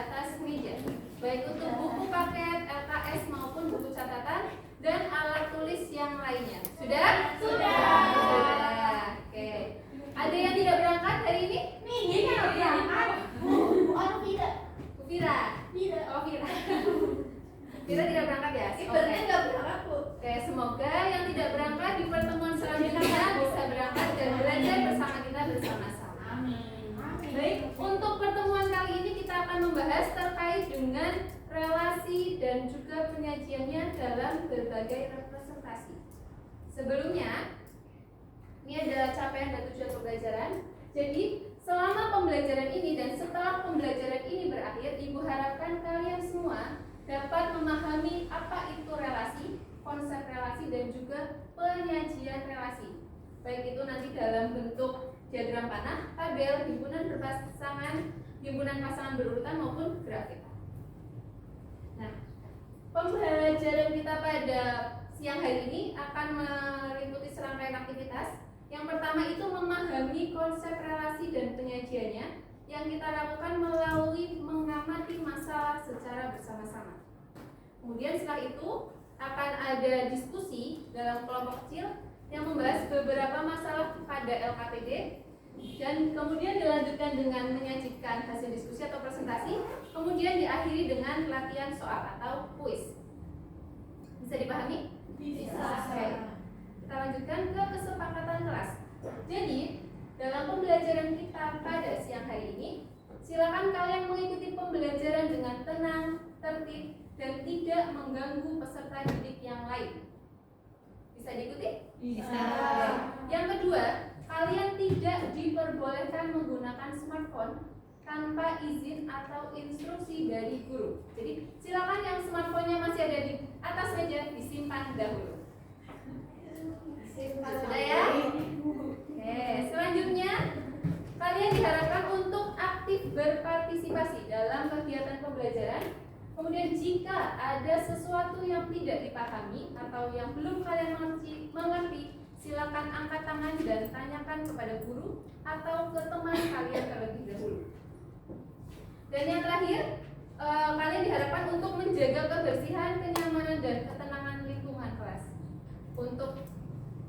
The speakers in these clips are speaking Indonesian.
atas meja, baik untuk buku paket, LKS maupun buku catatan dan alat tulis yang lainnya. Sudah? Sudah. Oke. Ada yang tidak berangkat hari ini? Ini berangkat. Vira. Oh, Vira. Vira tidak berangkat ya? Ibaratnya nggak berangkat, Bu. Oke, semoga yang tidak berangkat di pertemuan selanjutnya bisa berangkat dan belajar bersama kita bersama-sama. Amin. Baik, untuk pertemuan kali ini kita akan membahas terkait dengan relasi dan juga penyajiannya dalam berbagai representasi. Sebelumnya, ini adalah capaian dan tujuan pembelajaran. Jadi, selama pembelajaran ini dan setelah pembelajaran ini berakhir, Ibu harapkan kalian semua dapat memahami apa itu relasi, konsep relasi dan juga penyajian relasi. Baik itu nanti dalam bentuk diagram panah, tabel, himpunan berpasangan, himpunan pasangan berurutan maupun grafik. Nah, pembelajaran kita pada siang hari ini akan meliputi serangkaian aktivitas. Yang pertama itu memahami konsep relasi dan penyajiannya yang kita lakukan melalui mengamati masalah secara bersama-sama. Kemudian setelah itu akan ada diskusi dalam kelompok kecil yang membahas beberapa masalah pada LKPD dan kemudian dilanjutkan dengan menyajikan hasil diskusi atau presentasi, kemudian diakhiri dengan latihan soal atau kuis. Bisa dipahami? Bisa. Oke. Kita lanjutkan ke kesepakatan kelas. Jadi, dalam pembelajaran kita pada siang hari ini, silakan kalian mengikuti pembelajaran dengan tenang, tertib, dan tidak mengganggu peserta didik yang lain. Bisa diikuti? Bisa. Yang kedua, kalian tidak diperbolehkan menggunakan smartphone tanpa izin atau instruksi dari guru. Jadi, silakan yang smartphone-nya masih ada di atas meja disimpan dahulu. Sudah ya? Oke, selanjutnya kalian diharapkan untuk aktif berpartisipasi dalam kegiatan pembelajaran. Kemudian jika ada sesuatu yang tidak dipahami atau yang belum kalian mengerti, silakan angkat tangan dan tanyakan kepada guru atau ke teman kalian terlebih dahulu. Dan yang terakhir, kalian diharapkan untuk menjaga kebersihan, kenyamanan, dan ketenangan lingkungan kelas. Untuk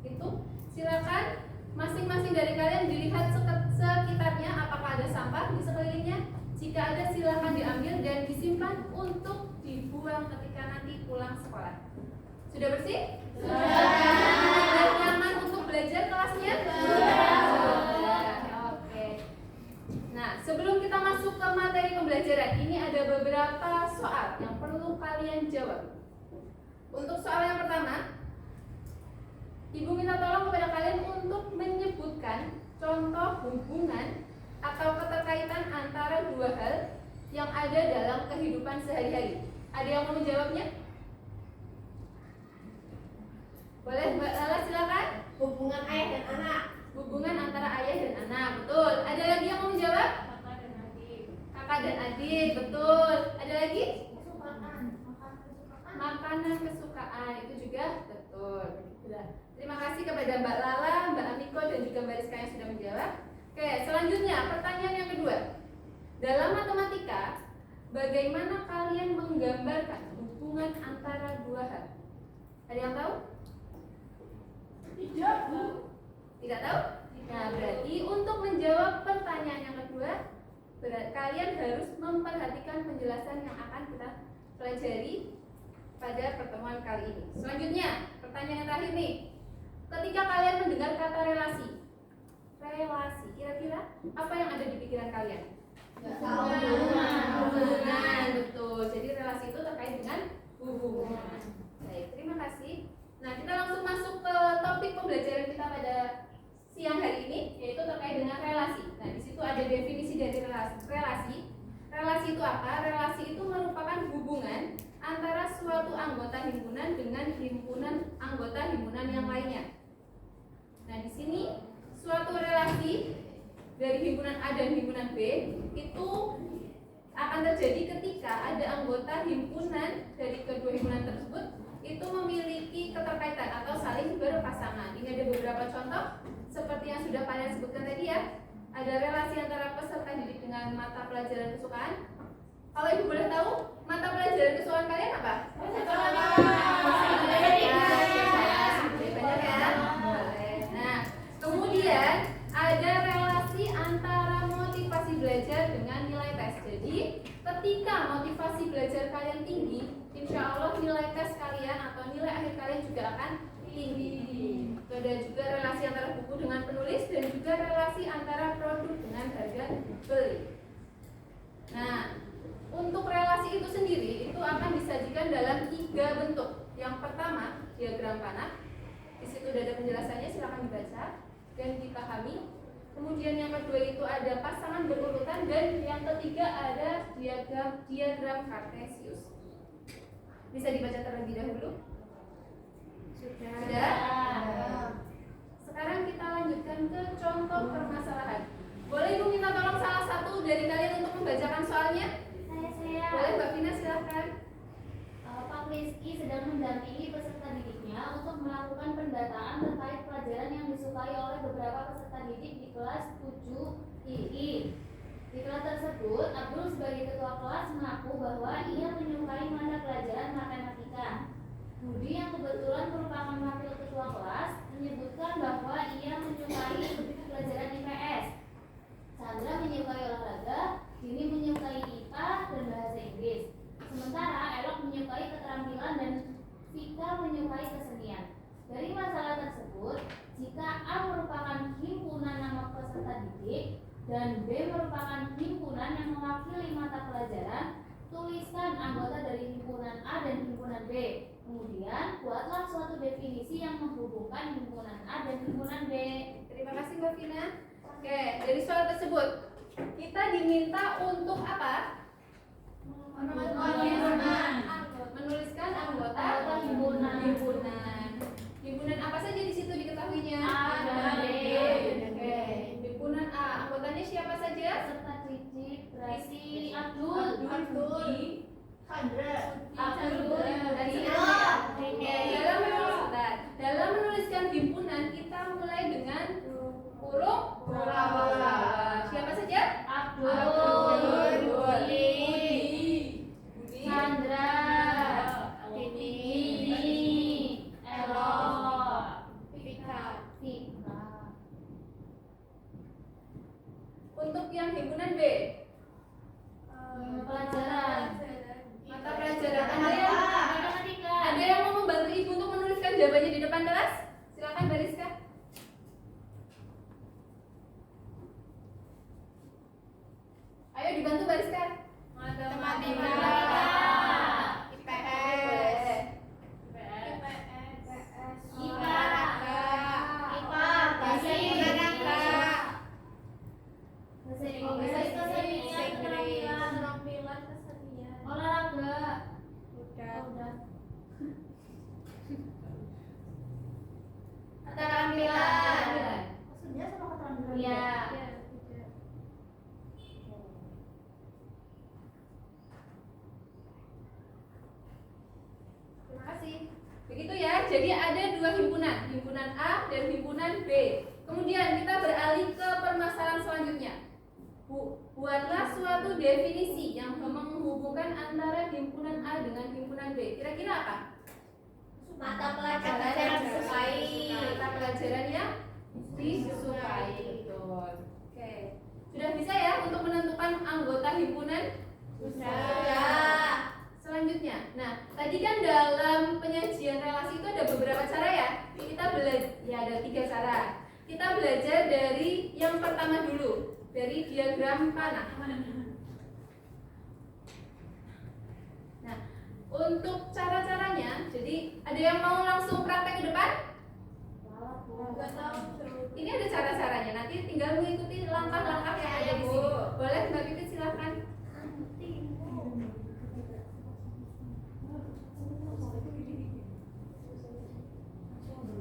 itu, silakan masing-masing dari kalian dilihat sekitarnya apakah ada sampah di sekelilingnya. Jika ada, silakan diambil dan disimpan untuk dibuang ketika nanti pulang sekolah. Sudah bersih? Sudah nyaman untuk belajar kelasnya? Sudah. Oke. Nah, sebelum kita masuk ke materi pembelajaran, ini ada beberapa soal yang perlu kalian jawab. Untuk soal yang pertama, Ibu minta tolong kepada kalian untuk menyebutkan contoh hubungan atau keterkaitan antara dua hal yang ada dalam kehidupan sehari-hari. Ada yang mau menjawabnya? Boleh, Mbak Lala, silakan. Hubungan ayah dan anak. Hubungan antara ayah dan anak, betul. Ada lagi yang mau menjawab? Kakak dan adik. Kakak dan adik, betul. Ada lagi? Kesukaan. Makanan kesukaan, itu juga betul. Terima kasih kepada Mbak Lala, Mbak Amiko, dan juga Mbak Rizka yang sudah menjawab. Oke, selanjutnya pertanyaan yang kedua. Dalam matematika, bagaimana kalian menggambarkan hubungan antara dua hal? Ada yang tahu? Tidak, Bu. Tidak tahu? Nah, berarti untuk menjawab pertanyaan yang kedua, kalian harus memperhatikan penjelasan yang akan kita pelajari pada pertemuan kali ini. Selanjutnya, pertanyaan yang terakhir nih. Ketika kalian mendengar kata relasi, kira-kira apa yang ada di pikiran kalian? Hubungan, betul. Jadi relasi itu terkait dengan hubungan. Baik, terima kasih. Nah, kita langsung masuk ke topik pembelajaran kita pada siang hari ini, yaitu terkait dengan relasi. Nah, di situ ada definisi dari relasi. Relasi itu apa? Relasi itu merupakan hubungan antara suatu anggota himpunan dengan anggota himpunan yang lainnya. Nah, di sini suatu relasi dari himpunan A dan himpunan B itu akan terjadi ketika ada anggota himpunan dari kedua himpunan tersebut itu memiliki keterkaitan atau saling berpasangan. Ini ada beberapa contoh seperti yang sudah kalian sebutkan tadi ya. Ada relasi antara peserta didik dengan mata pelajaran kesukaan, Kalau Ibu boleh tahu, mata pelajaran keseluruhan kalian apa? Banyak ya? Boleh. Nah, kemudian ada relasi antara motivasi belajar dengan nilai tes. Jadi, ketika motivasi belajar kalian tinggi, insya Allah nilai tes kalian atau nilai akhir kalian juga akan tinggi. Ada juga relasi antara buku dengan penulis dan juga relasi antara produk dengan harga beli. Nah, untuk relasi itu sendiri itu akan disajikan dalam 3 bentuk. Yang pertama, diagram panah. Di situ sudah ada penjelasannya, silakan dibaca dan dipahami. Kemudian yang kedua itu ada pasangan berurutan dan yang ketiga ada diagram kartesius. Bisa dibaca terlebih dahulu? Sudah? Sekarang kita lanjutkan ke contoh permasalahan. Boleh Ibu minta tolong salah satu dari kalian untuk membacakan soalnya? Saya. Boleh Mbak Vina, silahkan. Pak Rizky sedang mendampingi peserta didiknya untuk melakukan pendataan terkait pelajaran yang disukai oleh beberapa peserta didik di kelas 7II. Di kelas tersebut, Abdul sebagai ketua kelas mengaku bahwa ia menyukai mata pelajaran matematika. Budi yang kebetulan merupakan wakil ketua kelas menyebutkan bahwa ia menyukai pelajaran IPS. Chandra menyukai olahraga, Dini menyukai IPA dan bahasa Inggris. Sementara Elok menyukai keterampilan dan Vika menyukai kesenian. Dari masalah tersebut, jika A merupakan himpunan nama peserta didik dan B merupakan himpunan yang mewakili mata pelajaran, tuliskan anggota dari himpunan A dan himpunan B. Kemudian, buatlah suatu definisi yang menghubungkan himpunan A dan himpunan B. Terima kasih Mbak Vina. Oke, dari soal tersebut kita diminta untuk apa? Menuliskan anggota himpunan. Himpunan apa saja di situ diketahuinya? A dan B. Oke, himpunan A. Anggotanya siapa saja? Serta Cici, Rasi, Abdul, Chandra, Abdul, dalam menuliskan himpunan kita mulai dengan huruf mula. Siapa saja? Abdul, Budi, Chandra, Dini, Elok, Vika. Untuk yang himpunan B, Pelajaran. mata pelajaran. Ada yang mau membantu Ibu untuk menuliskan jawabannya di depan kelas? Silakan Bariska. Ayo dibantu Bariska. Matematika. Terima kasih. Begitu ya. Jadi ada 2 himpunan, himpunan A dan himpunan B. Kemudian kita beralih ke permasalahan selanjutnya. Buatlah suatu definisi yang menghubungkan antara himpunan A dengan himpunan B. Kira-kira apa? Mata pelajaran yang disukai. Mata pelajaran yang disukai. Betul. Oke. Sudah bisa ya untuk menentukan anggota himpunan? Sudah. Selanjutnya, nah tadi kan dalam penyajian relasi itu ada beberapa cara ya. Kita belajar, ya ada 3 cara. Kita belajar dari yang pertama dulu, dari diagram panah. Nah, untuk cara-caranya, jadi ada yang mau langsung praktek ke depan? Ini ada cara-caranya. Nanti tinggal mengikuti langkah-langkah yang ada di sini. Boleh Mbak Pipit silakan.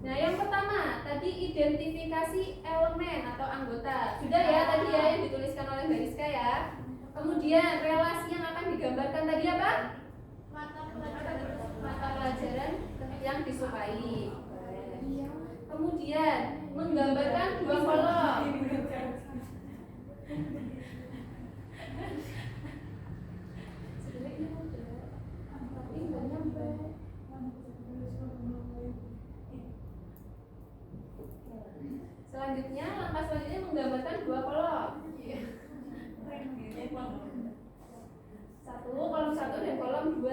Nah, yang pertama tadi identifikasi elemen atau anggota. Sudah ya tadi ya yang dituliskan oleh Mbak Rizka ya. Kemudian relasi yang akan digambarkan tadi apa? Mata pelajaran yang disukai. Kemudian menggambarkan 2 kolom. Selanjutnya, langkah selanjutnya menggambarkan dua kolom. Kolom 1 dan kolom 2.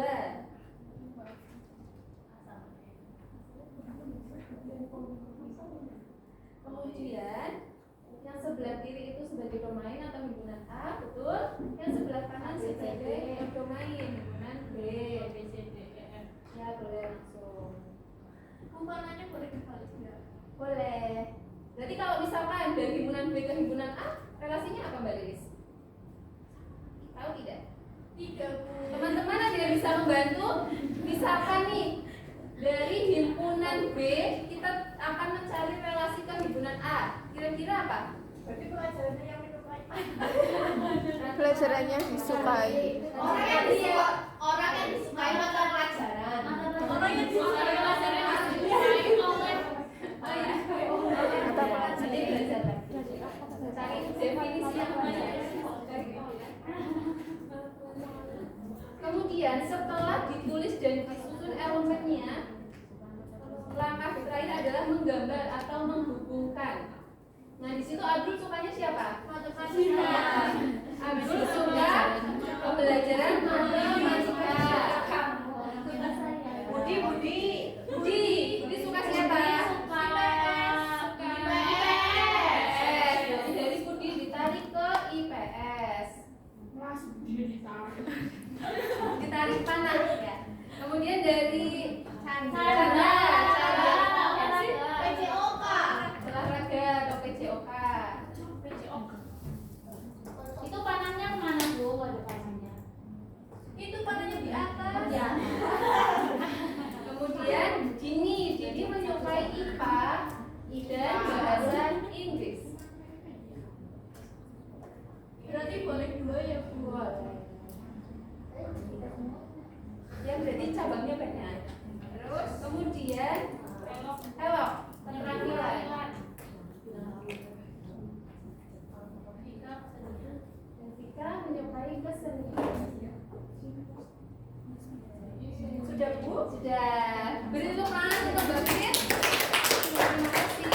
Kemudian yang sebelah kiri itu sebagai domain atau himpunan A, betul? Yang sebelah kanan sebagai domain himpunan B, C, D, E, F. Ya, boleh langsung. Hubungannya boleh dibalik nggak? Boleh. Berarti kalau misalkan dari himpunan B ke himpunan A, relasinya apa Mbak Lilis? Tahu tidak? Tidak, Bu. Teman-teman ada yang bisa membantu? Misalkan nih, dari himpunan B kita akan mencari relasi ke himpunan A. Kira-kira apa? Berarti pelajarannya yang disukai. Pelajarannya disukai. Orang yang disukai mata pelajaran. Orang yang disukai pelajaran Oh iya. Mata pelajaran. Nanti belajar lagi. Cari definisi yang mana? Kemudian setelah ditulis dan disusun elemennya, langkah terakhir adalah menggambar atau menghubungkan. Nah, di situ Abdul sukanya siapa? matematika. Abdul suka pembelajaran matematika. Budi suka siapa? IPS. Jadi dari Budi ditarik ke IPS. Ditarik panah ya. Kemudian dari Chandra olahraga atau PCOK. Itu panahnya kemana, Bu? Ada panahnya. Itu panahnya di atas. Ya. Kemudian Dini menyukai IPA dan bahasa Inggris. Berarti boleh dua ya, Bu? Ya berarti cabangnya banyak. Terus kemudian elok penampilan. Jessica menyukai kesenian. Sudah Bu? Sudah. Beri tepuk tangan untuk Mbak Fit. Terima kasih.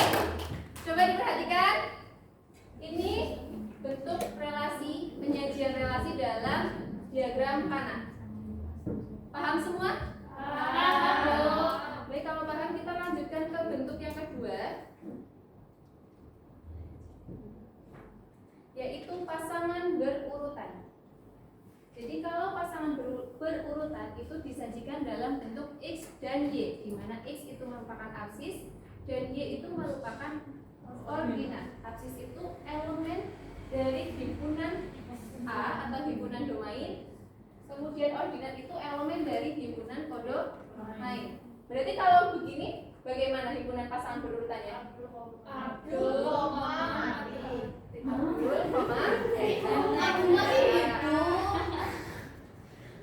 Coba diperhatikan. Ini bentuk relasi, penyajian relasi dalam diagram panah. Paham semua? Paham. Baik, kalau paham kita lanjutkan ke bentuk yang kedua, yaitu pasangan berurutan. Jadi kalau pasangan berurutan itu disajikan dalam bentuk X dan Y, di mana X itu merupakan absis dan Y itu merupakan ordinat. Absis itu elemen dari himpunan A atau himpunan domain. Kemudian ordinat itu elemen dari himpunan kodomain. Berarti kalau begini, bagaimana himpunan pasangan berurutannya? Abdul, Mati. Abdul,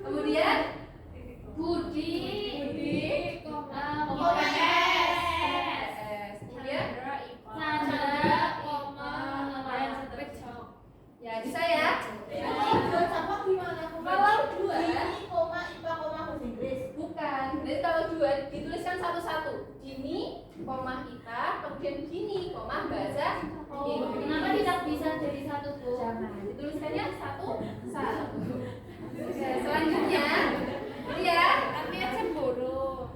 kemudian Budi, kemudian ya bisa ya. Kalau dua bukan, jadi kalau dua dituliskan satu-satu. Dini, IPA, kemudian Dini, bahasa Inggris. Kenapa tidak bisa jadi satu, Bu? Jangan, dituliskannya satu. Oke, selanjutnya, ini ya. Tapi yang cemburu.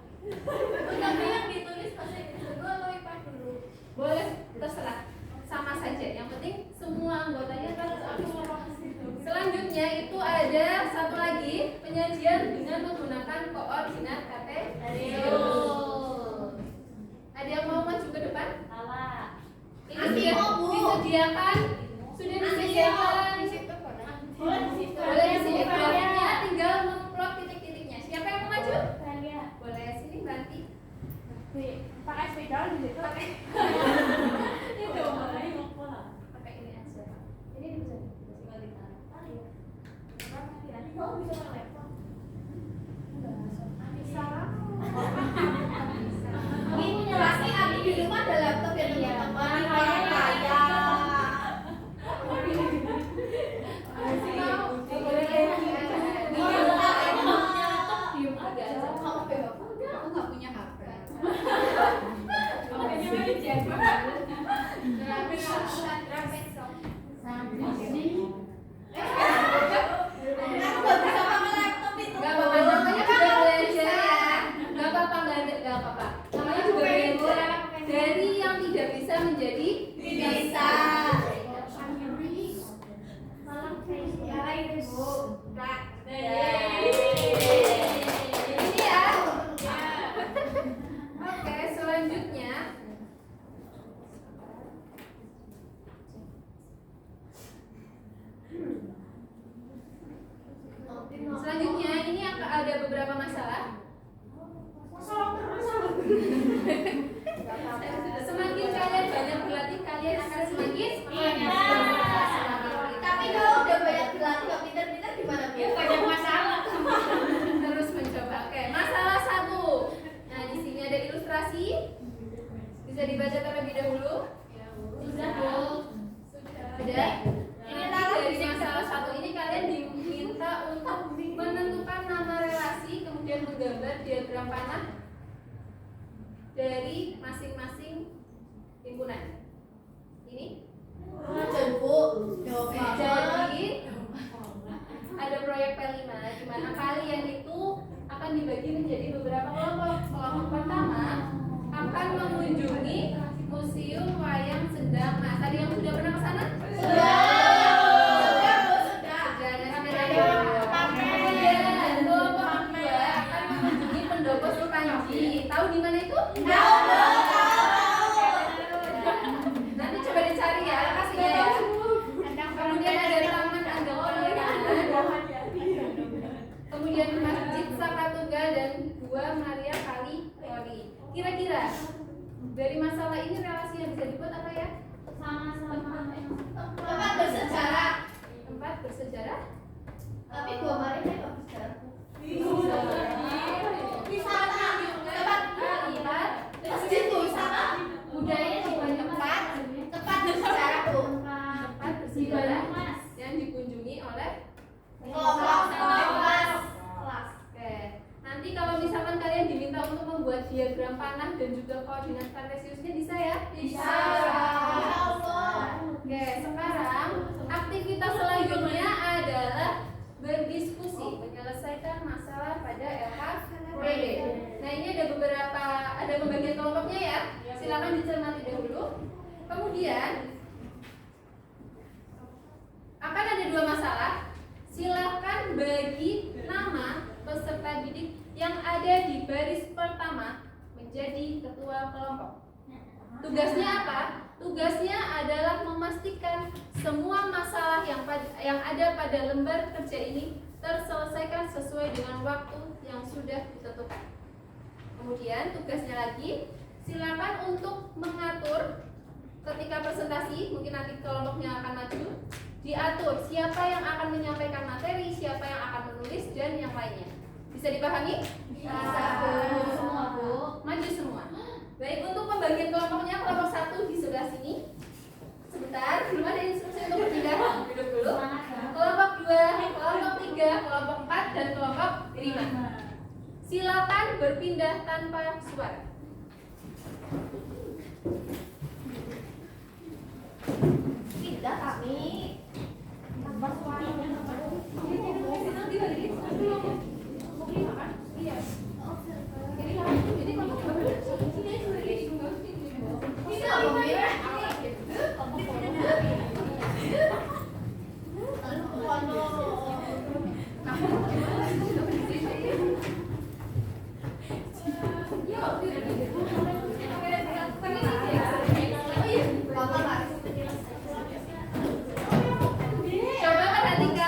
Tapi yang ditulis bahasa Inggris dulu atau IPA dulu? Boleh, terserah. Sama saja. Yang penting semua anggotanya harus aktif. Selanjutnya itu ada satu lagi, penyajian dengan menggunakan koordinat kartesius. Ada yang mau maju ke depan? Salah. Ini disediakan, sudah disediakan. Boleh disini grafiknya, tinggal memplot titik-titiknya. Siapa yang mau maju? Boleh, sini Ranti. Pakai sepeda di situ. Pakai pakai ini aja. Ini bisa tinggal ditaruh. Ini pasti Abi di rumah ada laptop ya, teman-teman. Kaya. pada beberapa masalah. Semakin kalian banyak berlatih, kalian akan semakin Tapi kalau udah banyak berlatih nggak pintar-pintar gimana? Banyak masalah. terus mencoba. Oke, masalah 1. Nah, di sini ada ilustrasi. Bisa dibaca terlebih dahulu. Sudah, Bu. Sudah. Nanti dari masalah 1 ini kalian diminta untuk menentukan nama relasi, kemudian menggambar diagram panah dari masing-masing himpunan. Ini. Dan Bu, Jadi ada proyek P5 di mana kalian itu akan dibagi menjadi beberapa kelompok. Kelompok pertama akan mengunjungi Museum Wayang Sendang. Nah, tadi yang sudah pernah ke sana? Sudah. Kemudian kelompok kedua akan mengunjungi Pendopo Supanji. Tahu di mana itu? Nanti coba dicari ya lokasinya ya. Kemudian ada Taman Anggapan, kemudian Masjid Sakatunggal dan Gua Maria Kali. Kira-kira dari masalah ini relasi yang bisa dibuat apa ya? Sama-sama. Tempat bersejarah. Tempat bersejarah. Tapi gua kemarin nggak bersejarah. Wisata. Tempat melihat Masjid tuh wisata. budaya di banyak tempat. Tempat bersejarah, Bu. Tempat bersejarah yang dikunjungi oleh Kelas. Oke, nanti kalau misalkan kalian diminta untuk membuat diagram panah dan juga koordinat kartesiusnya bisa ya? Bisa. Oke, sekarang aktivitas selanjutnya adalah berdiskusi menyelesaikan masalah pada LHPD. Nah, ini ada pembagian kelompoknya ya. Silakan dicermati dahulu. Kemudian akan ada 2 masalah. Silakan bagi nama peserta didik yang ada di baris pertama menjadi ketua kelompok. Tugasnya apa? Tugasnya adalah memastikan semua masalah yang ada pada lembar kerja ini terselesaikan sesuai dengan waktu yang sudah ditentukan. Kemudian tugasnya lagi, silakan untuk mengatur ketika presentasi, mungkin nanti kelompoknya akan maju, diatur siapa yang akan menyampaikan materi, siapa yang akan menulis, dan yang lainnya. Bisa dipahami? Bisa, Bu. Semua, Bu. Maju semua. Baik, untuk pembagian kelompoknya, kelompok 1 di sebelah sini. Sebentar, belum ada instruksi untuk berpindah. Duduk dulu. Kelompok 2, kelompok 3, kelompok 4, dan kelompok 5. Silakan berpindah tanpa suara. Pindah kami. Coba perhatikan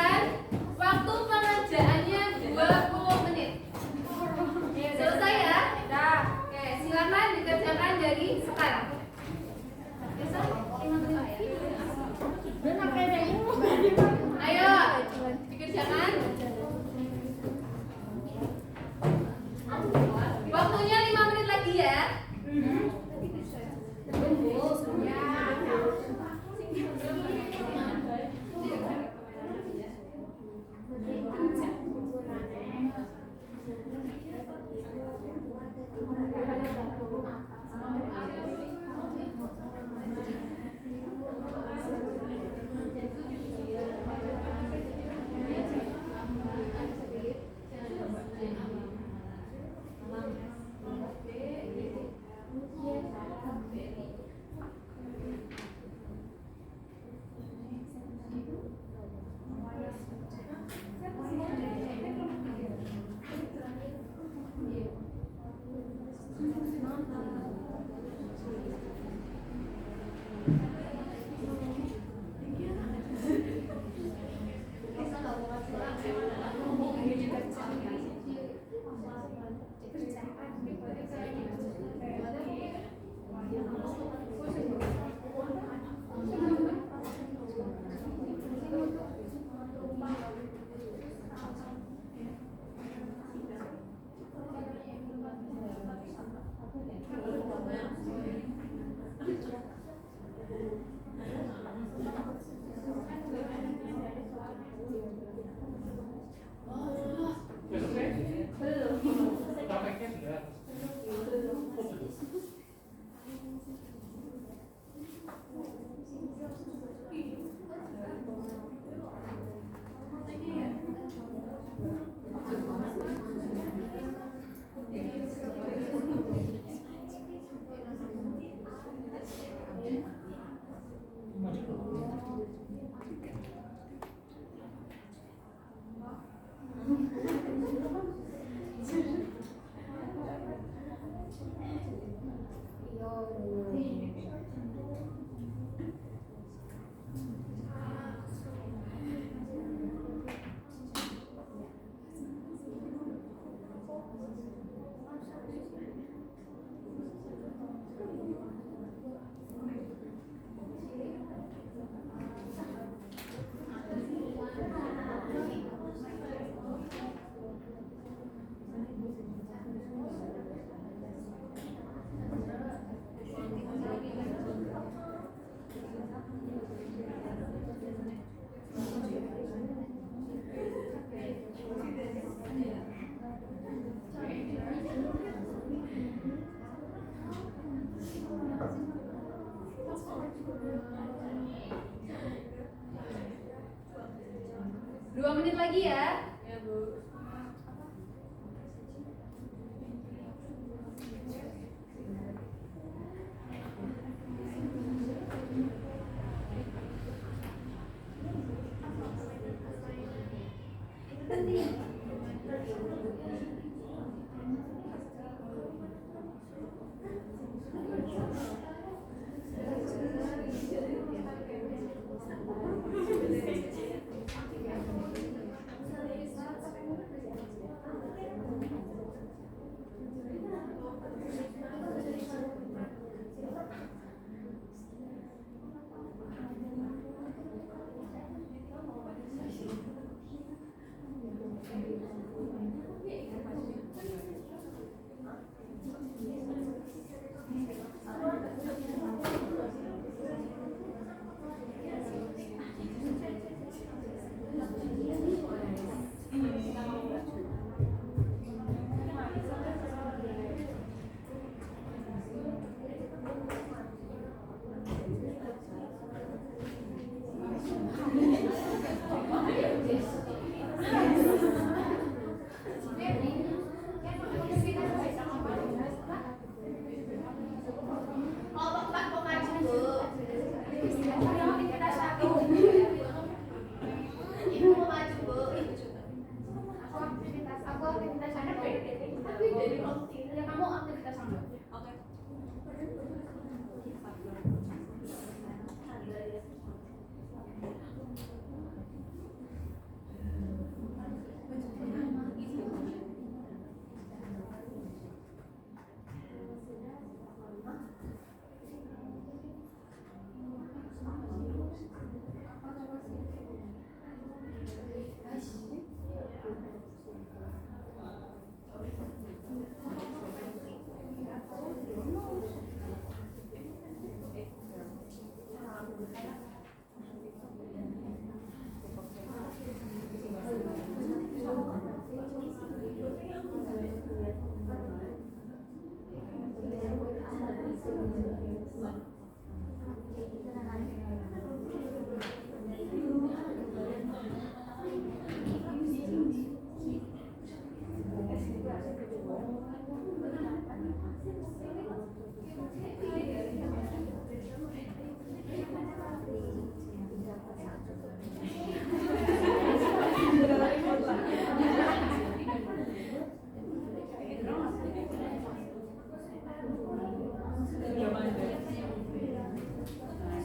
Dua menit lagi ya. Ya, Bu.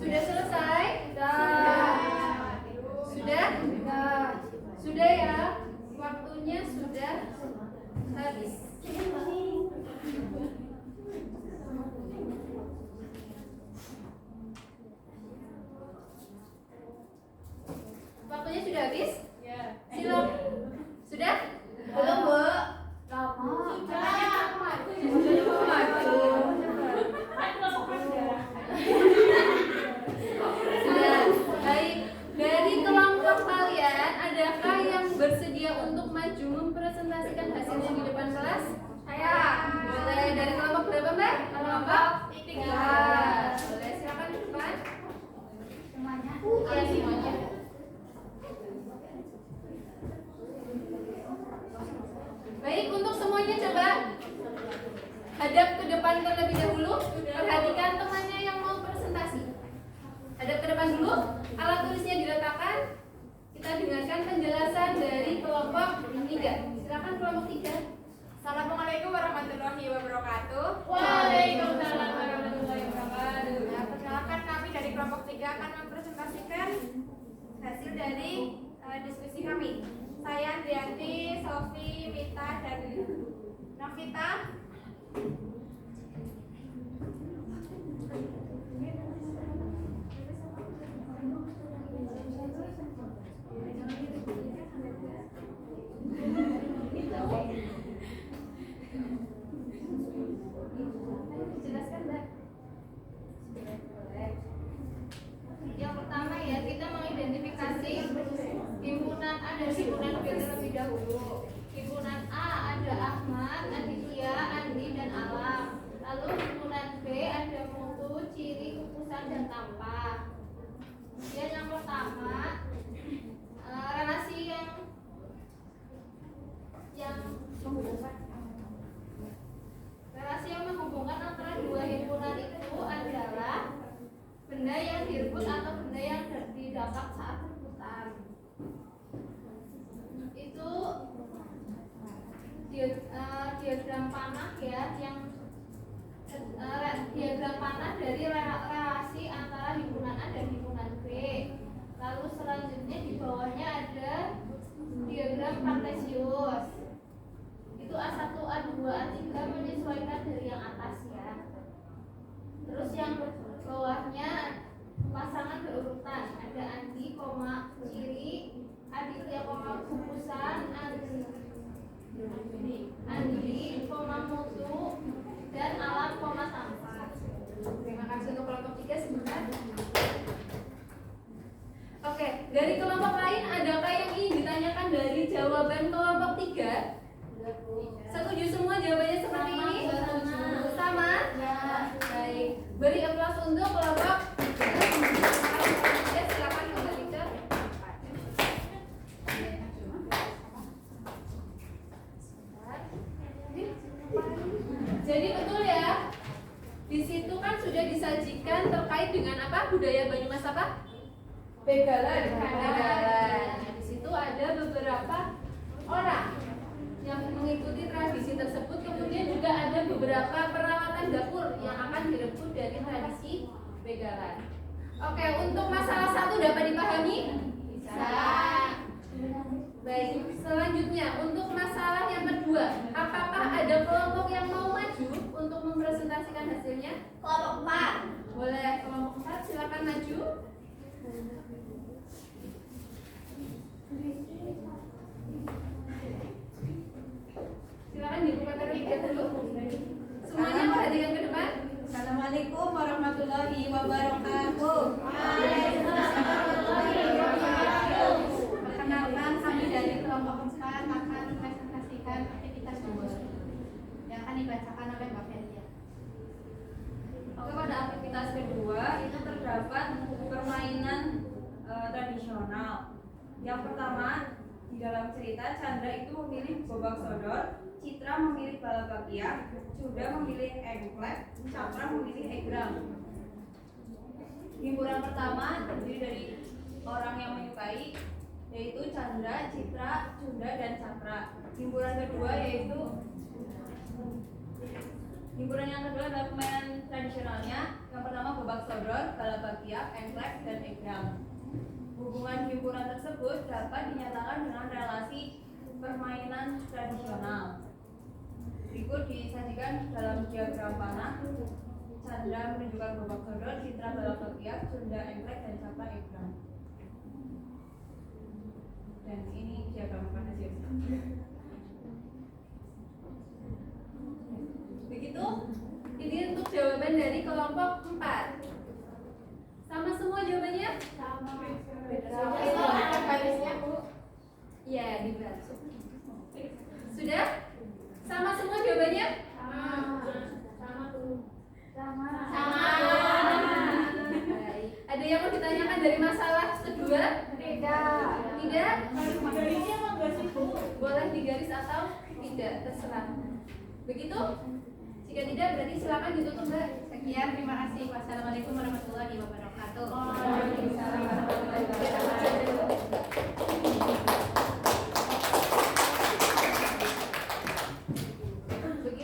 Sudah selesai? Sudah? Sudah ya? Waktunya sudah habis. Waktunya sudah habis? Ya. Silakan. Sudah? Belum, Bu? Sudah. Baik. Dari kelompok kalian, adakah yang bersedia untuk maju mempresentasikan hasilnya di depan kelas? Saya. Boleh. Dari kelompok berapa, Mbak? Kelompok 3. Boleh, silakan di depan. Semuanya. Iya, semuanya. Baik, untuk semuanya coba hadap ke depan terlebih dahulu. Perhatikan temannya yang mau presentasi. Hadap ke depan dulu. Alat tulisnya diletakkan. Kita dengarkan penjelasan dari kelompok 3. Assalamualaikum warahmatullahi wabarakatuh. Waalaikumsalam warahmatullahi wabarakatuh. Nah, perkenalkan kami dari kelompok 3 akan mempresentasikan hasil dari diskusi kami. Saya Andrianti, Sofi, Mita, dan Novita. Jelaskan, Mbak. Yang pertama ya, kita mengidentifikasi himpunan A dan himpunan B terlebih dahulu. Himpunan A ada Ahmad, Aditya, Andi, dan Alam. Lalu himpunan B ada mutu, ciri, kukusan, dan tampah. Kemudian yang pertama relasi yang menghubungkan. Relasi yang menghubungkan antara dua himpunan itu adalah benda yang direbut atau benda yang didapat saat rebutan. Itu diagram panah ya, yang diagram panah dari relasi antara himpunan A dan himpunan B. Lalu selanjutnya di bawahnya ada diagram kartesius. Itu A1, A2, A3 menyesuaikan dari yang atas ya. Terus yang bawahnya pasangan berurutan, ada Andi, ciri, Aditya, kukusan, Andi, mutu, dan Alam, tampah. Terima kasih untuk kelompok 3 sebentar. Oke, dari kelompok lain adakah yang ingin ditanyakan dari jawaban kelompok 3? Setuju semua jawabannya seperti ini? Sama? Ya. Baik. Beri aplaus untuk kelompok 3. Ya, silakan kembali ke tempat. Jadi betul ya. Di situ kan sudah disajikan terkait dengan apa? Budaya Banyumas apa? Begalan. Begalan. Di situ ada beberapa orang yang mengikuti tradisi tersebut. Kemudian juga ada beberapa peralatan dapur yang akan direbut dari tradisi begalan. Oke, untuk masalah 1 dapat dipahami? Bisa. Baik, selanjutnya untuk masalah yang kedua, apakah ada kelompok yang mau maju untuk mempresentasikan hasilnya? Kelompok 4. Boleh, kelompok 4 silakan maju. Silakan dibuka terlebih dahulu. Semuanya perhatikan ke depan. Assalamualaikum warahmatullahi wabarakatuh. Perkenalkan, kami dari kelompok 4 akan mempresentasikan aktivitas dua yang akan dibacakan oleh Mbak Felia. Oke, pada aktivitas kedua itu terdapat permainan tradisional. Yang pertama, di dalam cerita Chandra itu memilih gobak sodor, Citra memilih balabakia, Cuda memilih engklek, Capra memilih egrang. Himpunan pertama terdiri dari orang yang menyukai, yaitu Chandra, Citra, Cuda, dan Capra. Himpunan kedua adalah permainan tradisionalnya. Yang pertama gobak sodor, balabakia, engklek, dan egrang. Hubungan himpunan tersebut dapat dinyatakan dengan relasi permainan tradisional. Berikut disajikan dalam diagram panah. Chandra menunjukkan gobak sodor, Citra balabakia, Cuda engklek, dan Capra egrang. Dan ini diagram kartesius. Begitu? Ini untuk jawaban dari kelompok 4. Sama semua jawabannya? Sama. Ada garisnya, Bu? Iya, di belakang. Sudah? Sama semua jawabannya? Sama. Baik. Ada yang mau ditanyakan dari masalah kedua? Tidak. Tidak? Boleh digaris atau tidak, terserah. Begitu? Jika tidak, berarti silakan ditutup, Mbak. Sekian, terima kasih. Wassalamualaikum warahmatullahi wabarakatuh. Waalaikumsalam warahmatullahi wabarakatuh. Begitu.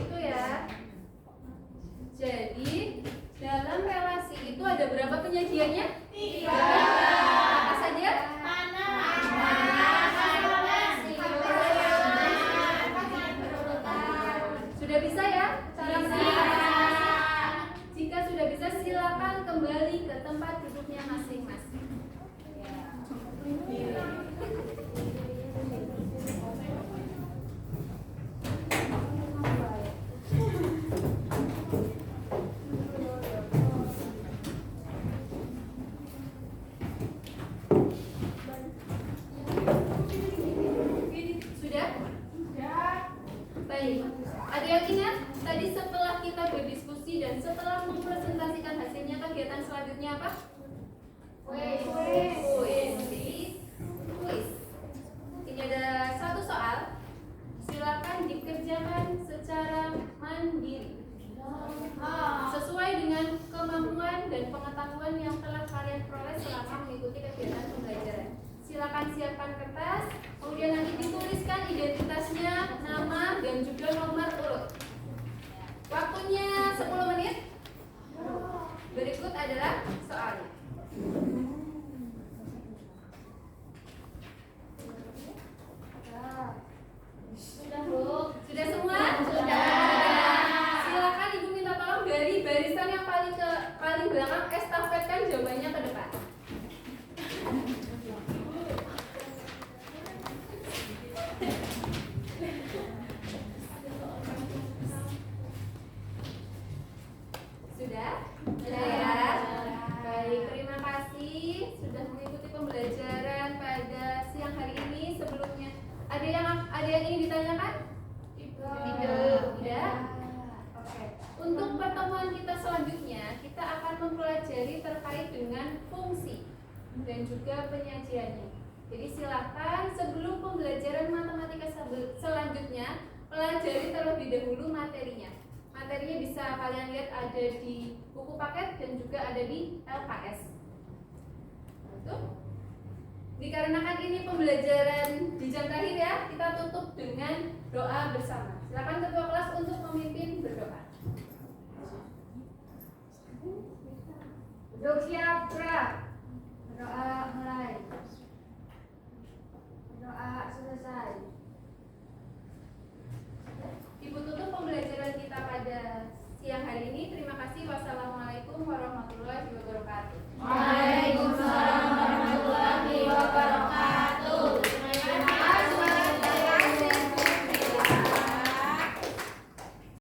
Baik, ada yang ingat tadi setelah kita berdiskusi dan setelah mempresentasikan hasilnya, kegiatan selanjutnya apa? Kuis. Ini ada satu soal. Silakan dikerjakan secara mandiri sesuai dengan kemampuan dan pengetahuan yang telah kalian peroleh selama mengikuti kegiatan pembelajaran. Silakan siapkan kertas, kemudian nanti dituliskan identitasnya, nama, dan juga nomor urut. Waktunya 10 menit. Berikut adalah soalnya. Sudah, Bu. Sudah semua? Sudah. Silakan Ibu minta tolong dari barisan yang paling belakang estafetkan jawabannya ke depan. Sudah? Sudah ya? Baik, terima kasih sudah mengikuti pembelajaran pada siang hari ini. Sebelumnya ada yang ingin ditanyakan? Tidak? Oke. Untuk pertemuan kita selanjutnya, kita akan mempelajari terkait dengan fungsi dan juga penyajiannya. Jadi silakan sebelum pembelajaran matematika selanjutnya, pelajari terlebih dahulu materinya. Materinya bisa kalian lihat ada di buku paket dan juga ada di LKS. Itu. Dikarenakan ini pembelajaran di jam terakhir ya, kita tutup dengan doa bersama. Silakan ketua kelas untuk memimpin berdoa. Duduk siap, gerak. Berdoa mulai. Berdoa selesai. Ibu tutup pembelajaran kita pada siang hari ini. Terima kasih. Wassalamualaikum warahmatullahi wabarakatuh.